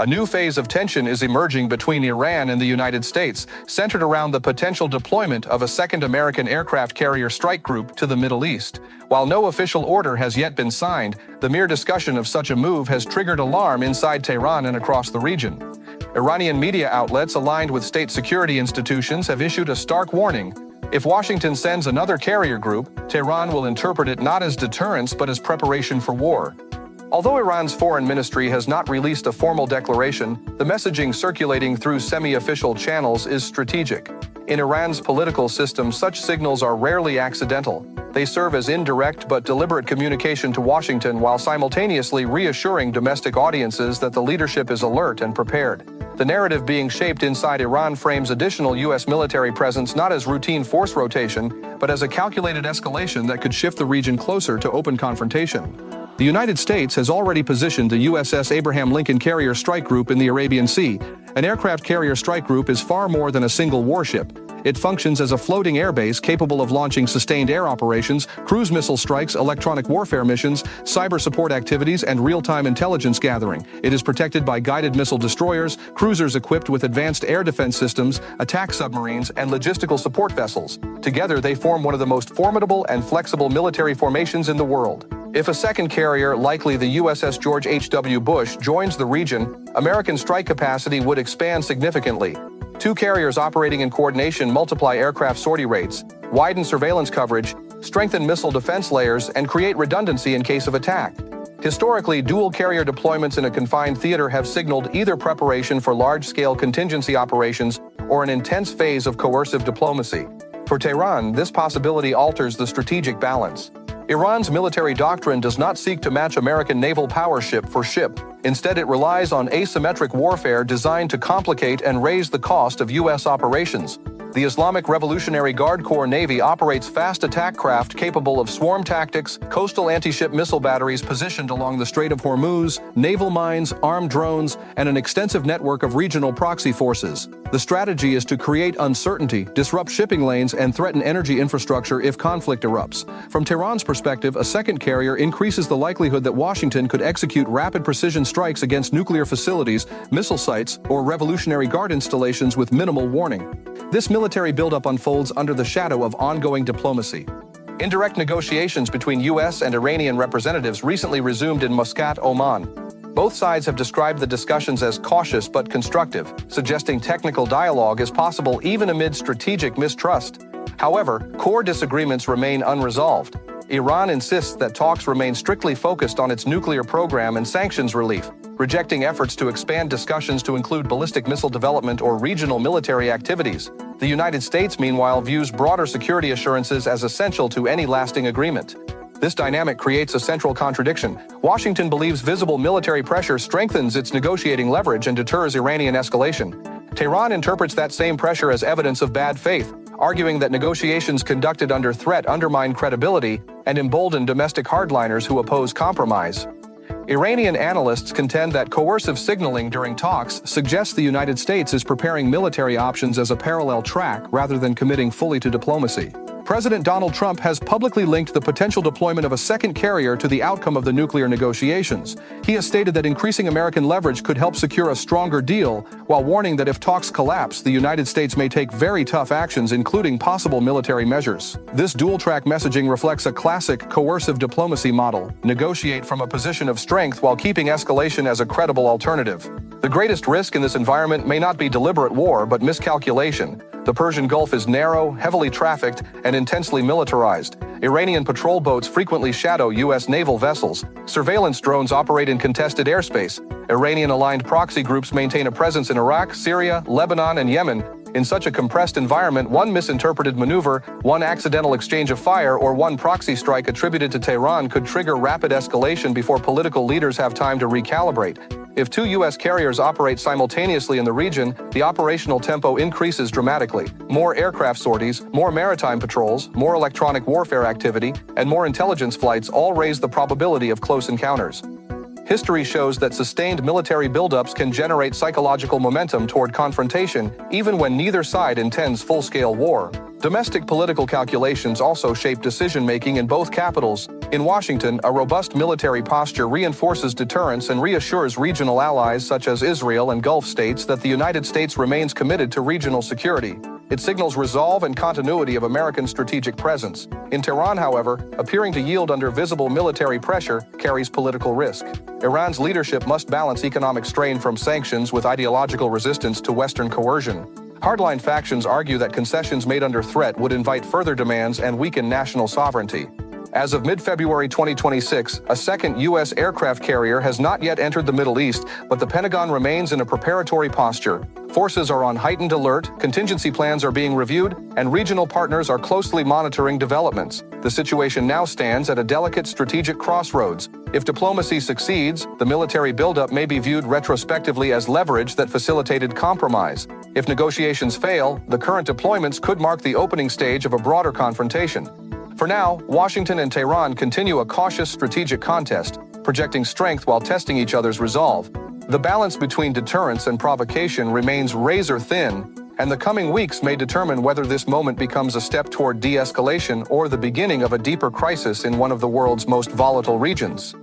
A new phase of tension is emerging between Iran and the United States, centered around the potential deployment of a second American aircraft carrier strike group to the Middle East. While no official order has yet been signed, the mere discussion of such a move has triggered alarm inside Tehran and across the region. Iranian media outlets aligned with state security institutions have issued a stark warning. If Washington sends another carrier group, Tehran will interpret it not as deterrence but as preparation for war. Although Iran's foreign ministry has not released a formal declaration, the messaging circulating through semi-official channels is strategic. In Iran's political system, such signals are rarely accidental. They serve as indirect but deliberate communication to Washington while simultaneously reassuring domestic audiences that the leadership is alert and prepared. The narrative being shaped inside Iran frames additional U.S. military presence not as routine force rotation, but as a calculated escalation that could shift the region closer to open confrontation. The United States has already positioned the USS Abraham Lincoln carrier strike group in the Arabian Sea. An aircraft carrier strike group is far more than a single warship. It functions as a floating airbase capable of launching sustained air operations, cruise missile strikes, electronic warfare missions, cyber support activities, and real-time intelligence gathering. It is protected by guided missile destroyers, cruisers equipped with advanced air defense systems, attack submarines, and logistical support vessels. Together, they form one of the most formidable and flexible military formations in the world. If a second carrier, likely the USS George H.W. Bush, joins the region, American strike capacity would expand significantly. Two carriers operating in coordination multiply aircraft sortie rates, widen surveillance coverage, strengthen missile defense layers, and create redundancy in case of attack. Historically, dual carrier deployments in a confined theater have signaled either preparation for large-scale contingency operations or an intense phase of coercive diplomacy. For Tehran, this possibility alters the strategic balance. Iran's military doctrine does not seek to match American naval power ship for ship. Instead, it relies on asymmetric warfare designed to complicate and raise the cost of U.S. operations. The Islamic Revolutionary Guard Corps Navy operates fast attack craft capable of swarm tactics, coastal anti-ship missile batteries positioned along the Strait of Hormuz, naval mines, armed drones, and an extensive network of regional proxy forces. The strategy is to create uncertainty, disrupt shipping lanes, and threaten energy infrastructure if conflict erupts. From Tehran's perspective, a second carrier increases the likelihood that Washington could execute rapid precision strikes against nuclear facilities, missile sites, or Revolutionary Guard installations with minimal warning. This military buildup unfolds under the shadow of ongoing diplomacy. Indirect negotiations between U.S. and Iranian representatives recently resumed in Muscat, Oman. Both sides have described the discussions as cautious but constructive, suggesting technical dialogue is possible even amid strategic mistrust. However, core disagreements remain unresolved. Iran insists that talks remain strictly focused on its nuclear program and sanctions relief, rejecting efforts to expand discussions to include ballistic missile development or regional military activities. The United States, meanwhile, views broader security assurances as essential to any lasting agreement. This dynamic creates a central contradiction. Washington believes visible military pressure strengthens its negotiating leverage and deters Iranian escalation. Tehran interprets that same pressure as evidence of bad faith, arguing that negotiations conducted under threat undermine credibility and embolden domestic hardliners who oppose compromise. Iranian analysts contend that coercive signaling during talks suggests the United States is preparing military options as a parallel track rather than committing fully to diplomacy. President Donald Trump has publicly linked the potential deployment of a second carrier to the outcome of the nuclear negotiations. He has stated that increasing American leverage could help secure a stronger deal, while warning that if talks collapse, the United States may take very tough actions, including possible military measures. This dual-track messaging reflects a classic coercive diplomacy model: negotiate from a position of strength while keeping escalation as a credible alternative. The greatest risk in this environment may not be deliberate war, but miscalculation. The Persian Gulf is narrow, heavily trafficked, and intensely militarized. Iranian patrol boats frequently shadow U.S. naval vessels. Surveillance drones operate in contested airspace. Iranian-aligned proxy groups maintain a presence in Iraq, Syria, Lebanon, and Yemen. In such a compressed environment, one misinterpreted maneuver, one accidental exchange of fire, or one proxy strike attributed to Tehran could trigger rapid escalation before political leaders have time to recalibrate. If two U.S. carriers operate simultaneously in the region, the operational tempo increases dramatically. More aircraft sorties, more maritime patrols, more electronic warfare activity, and more intelligence flights all raise the probability of close encounters. History shows that sustained military buildups can generate psychological momentum toward confrontation, even when neither side intends full-scale war. Domestic political calculations also shape decision-making in both capitals. In Washington, a robust military posture reinforces deterrence and reassures regional allies such as Israel and Gulf states that the United States remains committed to regional security. It signals resolve and continuity of American strategic presence. In Tehran, however, appearing to yield under visible military pressure carries political risk. Iran's leadership must balance economic strain from sanctions with ideological resistance to Western coercion. Hardline factions argue that concessions made under threat would invite further demands and weaken national sovereignty. As of mid-February 2026, a second U.S. aircraft carrier has not yet entered the Middle East, but the Pentagon remains in a preparatory posture. Forces are on heightened alert, contingency plans are being reviewed, and regional partners are closely monitoring developments. The situation now stands at a delicate strategic crossroads. If diplomacy succeeds, the military buildup may be viewed retrospectively as leverage that facilitated compromise. If negotiations fail, the current deployments could mark the opening stage of a broader confrontation. For now, Washington and Tehran continue a cautious strategic contest, projecting strength while testing each other's resolve. The balance between deterrence and provocation remains razor-thin, and the coming weeks may determine whether this moment becomes a step toward de-escalation or the beginning of a deeper crisis in one of the world's most volatile regions.